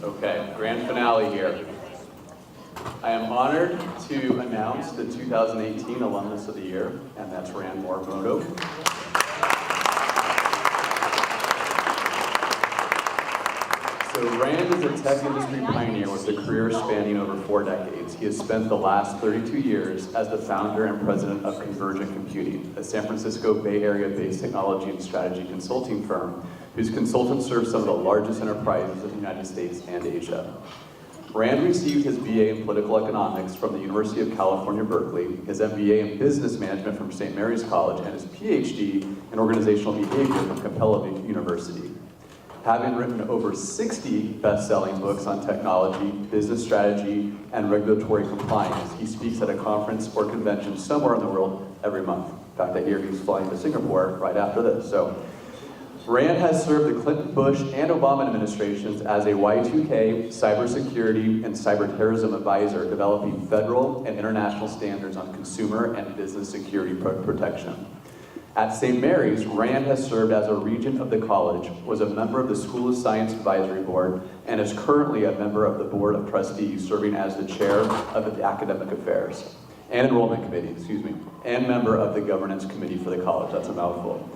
Okay, grand finale here. I am honored to announce the 2018 Alumnus of the Year, and that's Morimoto. So Rand is a tech industry pioneer with a career spanning over 4 decades. He has spent the last 32 years as the founder and president of Convergent Computing, a San Francisco Bay Area-based technology and strategy consulting firm whose consultants serve some of the largest enterprises of the United States and Asia. Rand received his BA in political economics from the University of California Berkeley, his MBA in business management from St. Mary's College, and his Ph.D. in organizational behavior from Capella University. Having written over 60 best-selling books on technology, business strategy, and regulatory compliance, he speaks at a conference or convention somewhere in the world every month. In fact, I hear he's flying to Singapore right after this. So, Rand has served the Clinton, Bush, and Obama administrations as a Y2K, cybersecurity, and cyberterrorism advisor, developing federal and international standards on consumer and business security protection. At St. Mary's, Rand has served as a regent of the college, was a member of the School of Science Advisory Board, and is currently a member of the Board of Trustees, serving as the chair of the Academic Affairs and Enrollment Committee, and member of the Governance Committee for the college. That's a mouthful.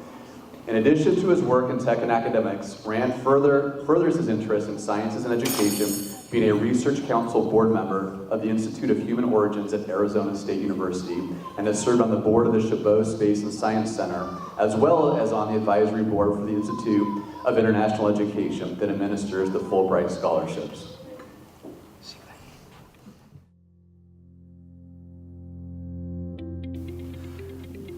In addition to his work in tech and academics, Rand furthers his interest in sciences and education, being a Research Council board member of the Institute of Human Origins at Arizona State University, and has served on the board of the Chabot Space and Science Center, as well as on the advisory board for the Institute of International Education that administers the Fulbright scholarships.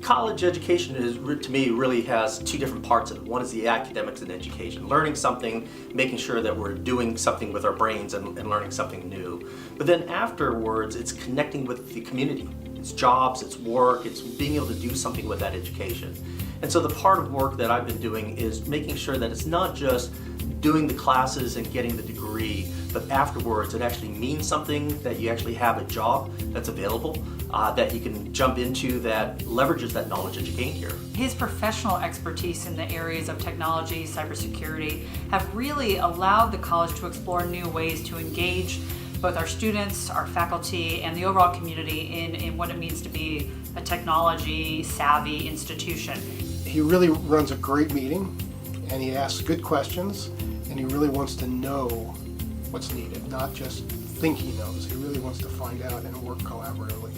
College education to me, really has 2 different parts of it. One is the academics and education, learning something, making sure that we're doing something with our brains and learning something new. But then afterwards, it's connecting with the community. It's jobs, it's work, it's being able to do something with that education. And so the part of work that I've been doing is making sure that it's not just doing the classes and getting the degree, but afterwards it actually means something, that you actually have a job that's available, that you can jump into, that leverages that knowledge that you gained here. His professional expertise in the areas of technology, cybersecurity, have really allowed the college to explore new ways to engage both our students, our faculty, and the overall community in what it means to be a technology-savvy institution. He really runs a great meeting, and he asks good questions, and he really wants to know what's needed, not just think he knows. He really wants to find out and work collaboratively.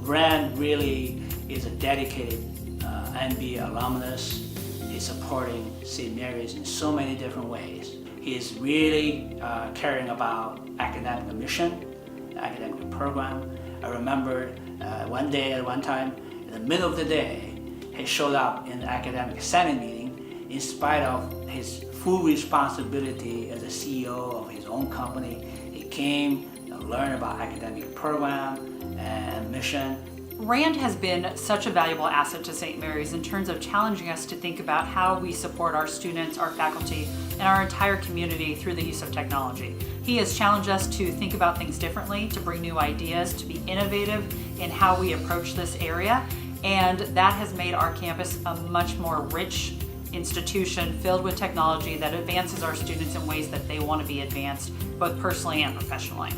Rand really is a dedicated MBA alumnus. He's supporting St. Mary's in so many different ways. He is really caring about academic mission, the academic program. I remember one time, in the middle of the day, he showed up in the academic senate meeting in spite of his full responsibility as a CEO of his own company. He came to learn about academic program and mission. Rand has been such a valuable asset to St. Mary's in terms of challenging us to think about how we support our students, our faculty, and our entire community through the use of technology. He has challenged us to think about things differently, to bring new ideas, to be innovative in how we approach this area, and that has made our campus a much more rich institution filled with technology that advances our students in ways that they want to be advanced, both personally and professionally.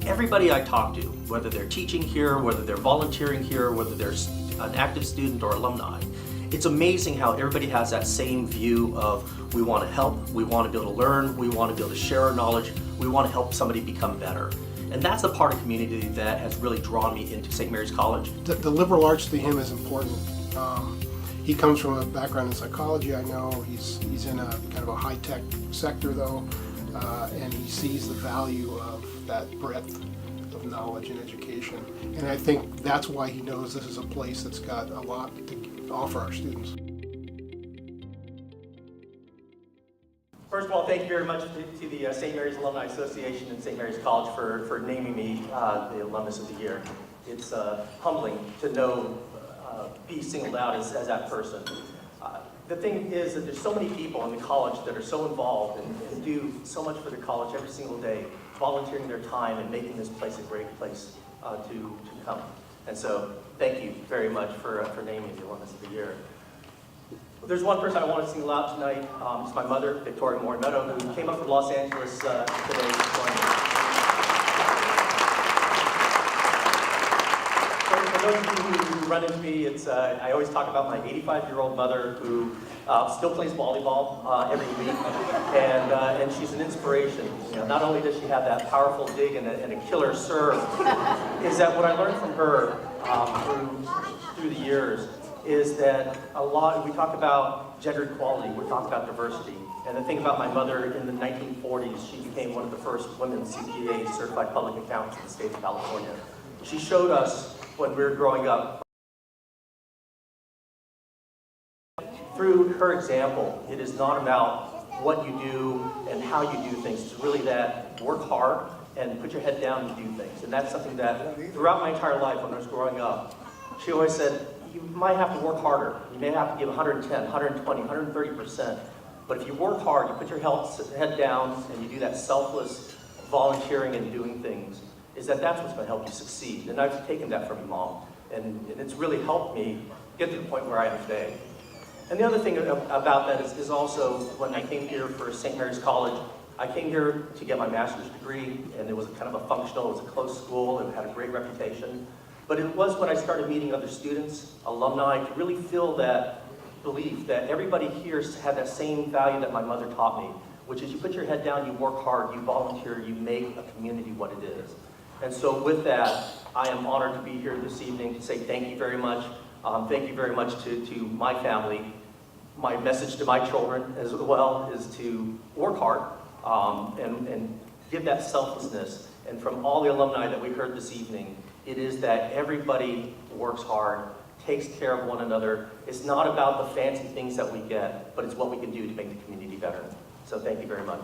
Everybody I talk to, whether they're teaching here, whether they're volunteering here, whether they're an active student or alumni, it's amazing how everybody has that same view of we want to help, we want to be able to learn, we want to be able to share our knowledge, we want to help somebody become better. And that's the part of community that has really drawn me into St. Mary's College. The liberal arts to him is important. He comes from a background in psychology, I know. He's in a kind of a high-tech sector though, and he sees the value of that breadth of knowledge and education. And I think that's why he knows this is a place that's got a lot to offer our students. First of all, thank you very much to the St. Mary's Alumni Association and St. Mary's College for naming me the Alumnus of the Year. It's humbling to know, be singled out as that person. The thing is that there's so many people in the college that are so involved and do so much for the college every single day, volunteering their time and making this place a great place to come. And so thank you very much for naming me the Alumnus of the Year. There's one person I want to single out tonight. It's my mother, Victoria Morimoto, who came up from Los Angeles today to join me. For those of you who run into me, I always talk about my 85-year-old mother who still plays volleyball every week, and she's an inspiration. You know, not only does she have that powerful dig and a killer serve, is that what I learned from her through the years is that we talk about gender equality, we talk about diversity. And the thing about my mother, in the 1940s, she became one of the first women CPA, certified public accountants in the state of California. She showed us when we were growing up, through her example, it is not about what you do and how you do things. It's really that work hard and put your head down and do things. And that's something that throughout my entire life when I was growing up, she always said, you might have to work harder. You may have to give 110, 120, 130%. But if you work hard, you put your head down and you do that selfless volunteering and doing things, that's what's going to help you succeed. And I've taken that from your mom. And it's really helped me get to the point where I am today. And the other thing about that is also when I came here for St. Mary's College, I came here to get my master's degree, and it was kind of a functional, it was a close school, and it had a great reputation. But it was when I started meeting other students, alumni, to really feel that belief that everybody here had that same value that my mother taught me, which is you put your head down, you work hard, you volunteer, you make a community what it is. And so with that, I am honored to be here this evening to say thank you very much. Thank you very much to my family. My message to my children as well is to work hard and give that selflessness. And from all the alumni that we heard this evening, it is that everybody works hard, takes care of one another. It's not about the fancy things that we get, but it's what we can do to make the community better. So thank you very much.